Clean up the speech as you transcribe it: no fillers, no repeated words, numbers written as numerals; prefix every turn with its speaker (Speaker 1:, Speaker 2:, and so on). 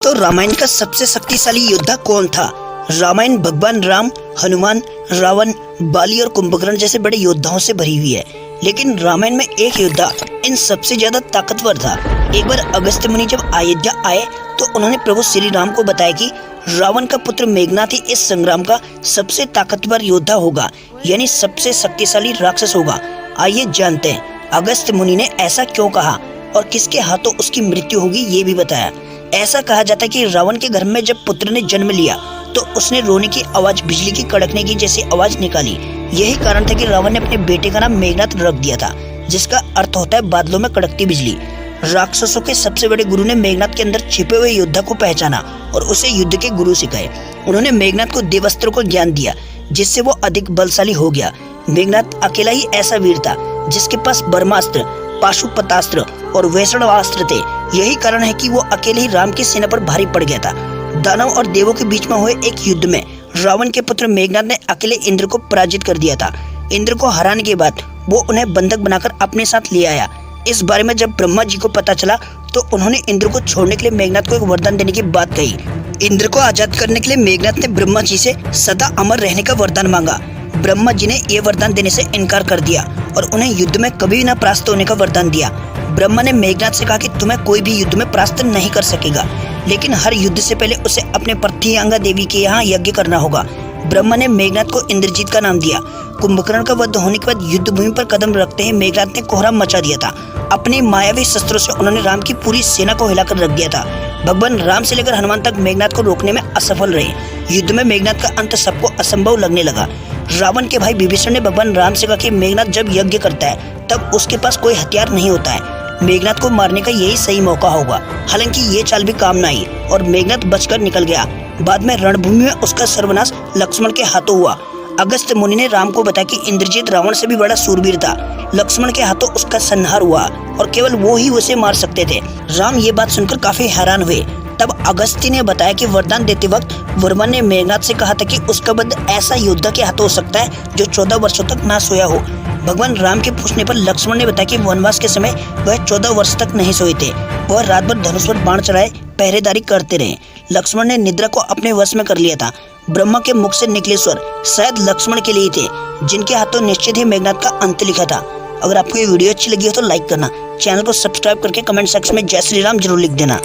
Speaker 1: तो रामायण का सबसे शक्तिशाली योद्धा कौन था? रामायण भगवान राम, हनुमान, रावण, बाली और कुंभकर्ण जैसे बड़े योद्धाओं से भरी हुई है, लेकिन रामायण में एक योद्धा इन सबसे ज्यादा ताकतवर था। एक बार अगस्त्य मुनि जब अयोध्या आए तो उन्होंने प्रभु श्री राम को बताया कि रावण का पुत्र मेघनाथ ही इस संग्राम का सबसे ताकतवर योद्धा होगा, यानी सबसे शक्तिशाली राक्षस होगा। आइए जानते हैं अगस्त्य मुनि ने ऐसा क्यों कहा और किसके हाथों उसकी मृत्यु होगी, ये भी बताया। ऐसा कहा जाता है कि रावण के घर में जब पुत्र ने जन्म लिया तो उसने रोने की आवाज बिजली की कड़कने की जैसी आवाज निकाली। यही कारण था कि रावण ने अपने बेटे का नाम मेघनाथ रख दिया था, जिसका अर्थ होता है बादलों में कड़कती बिजली। राक्षसों के सबसे बड़े गुरु ने मेघनाथ के अंदर छिपे हुए योद्धा को पहचाना और उसे युद्ध के गुरु सिखाए। उन्होंने मेघनाथ को देवस्त्र को ज्ञान दिया, जिससे वो अधिक बलशाली हो गया। मेघनाथ अकेला ही ऐसा वीर था जिसके पास ब्रह्मास्त्र, पाशुपतास्त्र और वैष्णवास्त्र थे। यही कारण है कि वो अकेले ही राम की सेना पर भारी पड़ गया था। दानव और देवों के बीच में हुए एक युद्ध में रावण के पुत्र मेघनाथ ने अकेले इंद्र को पराजित कर दिया था। इंद्र को हराने के बाद वो उन्हें बंधक बनाकर अपने साथ ले आया। इस बारे में जब ब्रह्मा जी को पता चला तो उन्होंने इंद्र को छोड़ने के लिए मेघनाथ को एक वरदान देने की बात कही। इंद्र को आजाद करने के लिए मेघनाथ ने ब्रह्मा जी से सदा अमर रहने का वरदान मांगा। ब्रह्मा जी ने ये वरदान देने से इनकार कर दिया और उन्हें युद्ध में कभी न परास्त होने का वरदान दिया। ब्रह्मा ने मेघनाथ से कहा कि तुम्हें कोई भी युद्ध में परास्त नहीं कर सकेगा, लेकिन हर युद्ध से पहले उसे अपने पत्नी अंगा देवी के यहाँ यज्ञ करना होगा। ब्रह्मा ने मेघनाथ को इंद्रजीत का नाम दिया। कुंभकर्ण का वध होने के बाद युद्ध भूमि पर कदम रखते ही मेघनाथ ने कोहराम मचा दिया था। अपने मायावी शस्त्रों से उन्होंने राम की पूरी सेना को हिलाकर रख दिया था। भगवान राम से लेकर हनुमान तक मेघनाथ को रोकने में असफल रहे। युद्ध में मेघनाथ का अंत सबको असंभव लगने लगा। रावण के भाई विभीषण ने भगवान राम से कहा कि मेघनाथ जब यज्ञ करता है तब उसके पास कोई हथियार नहीं होता है, मेघनाथ को मारने का यही सही मौका होगा। हालांकि ये चाल भी काम न आई और मेघनाथ बचकर निकल गया। बाद में रणभूमि में उसका सर्वनाश लक्ष्मण के हाथों हुआ। अगस्त्य मुनि ने राम को बताया कि इंद्रजीत रावण से भी बड़ा सूरवीर था। लक्ष्मण के हाथों उसका संहार हुआ और केवल वो ही उसे मार सकते थे। राम ये बात सुनकर काफी हैरान हुए। तब अगस्त्य ने बताया कि वरदान देते वक्त वर्मा ने मेघनाथ से कहा था कि उसका वध ऐसा योद्धा के हाथों हो सकता है जो 14 वर्षों तक ना सोया हो। भगवान राम के पूछने पर लक्ष्मण ने बताया कि वनवास के समय वह 14 वर्ष तक नहीं सोए थे। वह रात भर धनुष पर बाण चढ़ाए पहरेदारी करते रहे। लक्ष्मण ने निद्रा को अपने वश में कर लिया था। ब्रह्मा के मुख से निकले स्वर शायद लक्ष्मण के लिए थे, जिनके हाथों निश्चित ही मेघनाथ का अंत लिखा था। अगर आपको ये वीडियो अच्छी लगी हो तो लाइक करना, चैनल को सब्सक्राइब करके कमेंट सेक्शन में जय श्री राम जरूर लिख देना।